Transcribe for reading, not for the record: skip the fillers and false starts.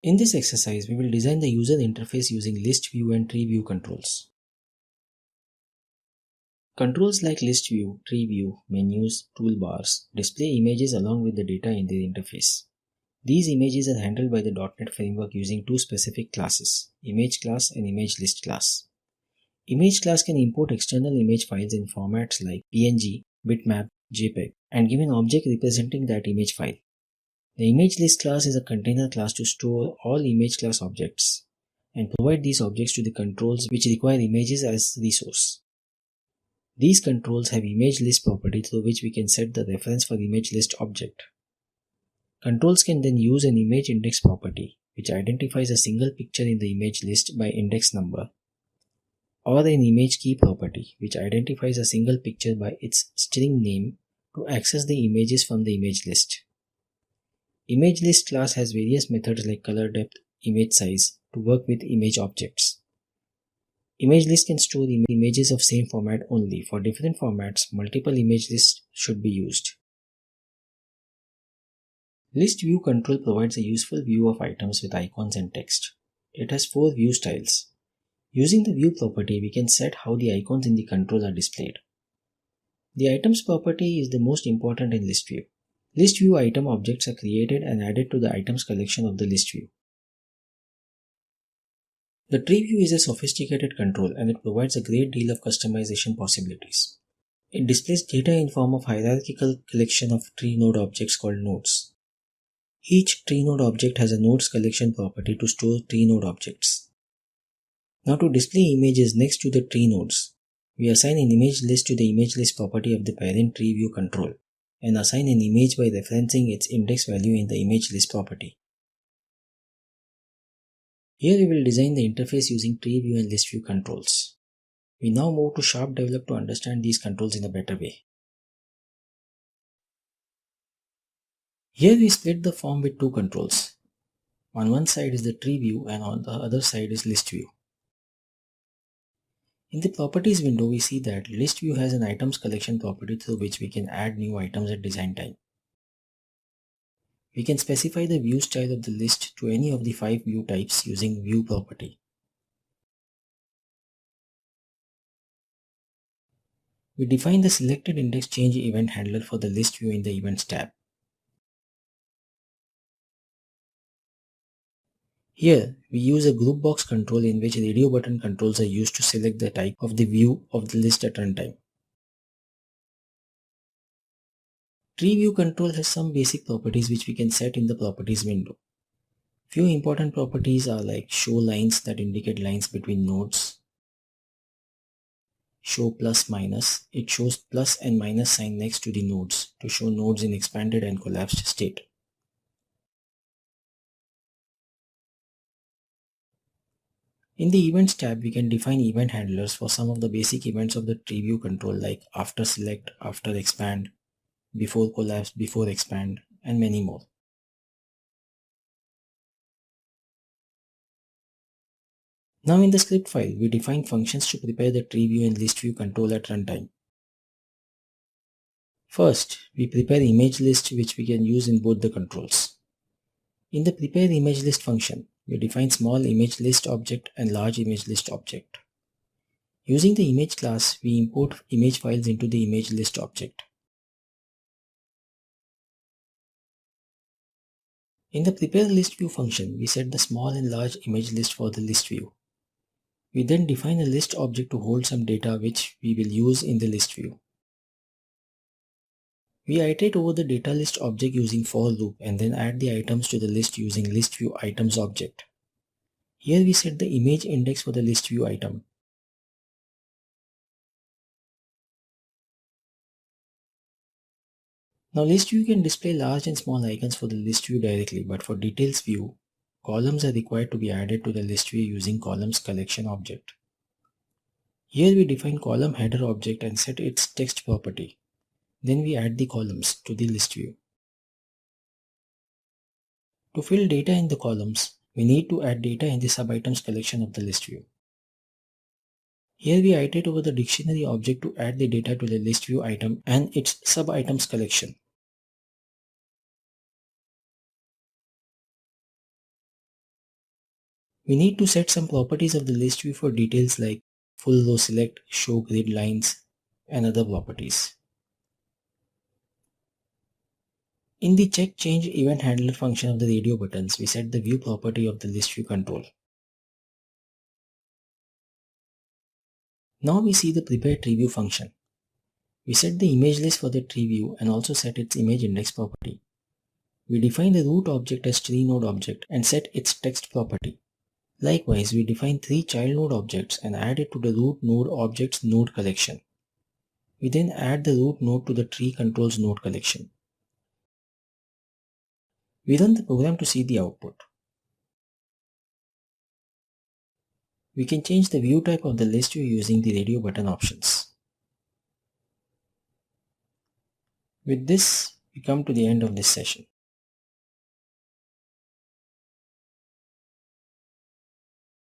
In this exercise, we will design the user interface using ListView and Treeview controls. Controls like ListView, Treeview, menus, toolbars display images along with the data in the interface. These images are handled by the .NET framework using two specific classes, image class and image list class. Image class can import external image files in formats like PNG, bitmap, JPEG, and give an object representing that image file. The image list class is a container class to store all image class objects and provide these objects to the controls which require images as resource. These controls have image list property through which we can set the reference for image list object. Controls can then use an image index property which identifies a single picture in the image list by index number, or an image key property which identifies a single picture by its string name to access the images from the image list. Image list class has various methods like color depth, image size to work with image objects. Image list can store images of same format only. For different formats, multiple image lists should be used. List view control provides a useful view of items with icons and text. It has 4 view styles. Using the view property, we can set how the icons in the control are displayed. The items property is the most important in list view. List view item objects are created and added to the items collection of the list view. The tree view is a sophisticated control and it provides a great deal of customization possibilities. It displays data in form of hierarchical collection of tree node objects called nodes. Each tree node object has a nodes collection property to store tree node objects. Now to display images next to the tree nodes, we assign an image list to the image list property of the parent tree view control and assign an image by referencing its index value in the image list property. Here we will design the interface using Treeview and ListView controls. We now move to Sharp Develop to understand these controls in a better way. Here we split the form with two controls. On one side is the Treeview and on the other side is ListView. In the Properties window, we see that ListView has an items collection property through which we can add new items at design time. We can specify the view style of the list to any of the 5 view types using View property. We define the selected index change event handler for the list view in the Events tab. Here, we use a group box control in which radio button controls are used to select the type of the view of the list at runtime. Tree view control has some basic properties which we can set in the properties window. Few important properties are like show lines that indicate lines between nodes, show plus minus, it shows plus and minus sign next to the nodes to show nodes in expanded and collapsed state. In the Events tab, we can define event handlers for some of the basic events of the tree view control like after select, after expand, before collapse, before expand, and many more. Now in the script file, we define functions to prepare the tree view and list view control at runtime. First, we prepare image list which we can use in both the controls. In the prepare image list function, we define small image list object and large image list object. Using the image class, we import image files into the image list object. In the prepare list view function, we set the small and large image list for the list view. We then define a list object to hold some data which we will use in the list view. We iterate over the data list object using for loop and then add the items to the list using list view items object. Here we set the image index for the list view item. Now list view can display large and small icons for the list view directly, but for details view, columns are required to be added to the list view using columns collection object. Here we define column header object and set its text property. Then we add the columns to the list view. To fill data in the columns, we need to add data in the sub-items collection of the list view. Here we iterate over the dictionary object to add the data to the list view item and its sub-items collection. We need to set some properties of the list view for details like full row select, show grid lines, and other properties. In the check change event handler function of the radio buttons, we set the view property of the list view control. Now we see the prepare tree view function. We set the image list for the tree view and also set its image index property. We define the root object as tree node object and set its text property. Likewise, we define 3 child node objects and add it to the root node object's node collection. We then add the root node to the tree controls node collection. We run the program to see the output. We can change the view type of the list view using the radio button options. With this, we come to the end of this session.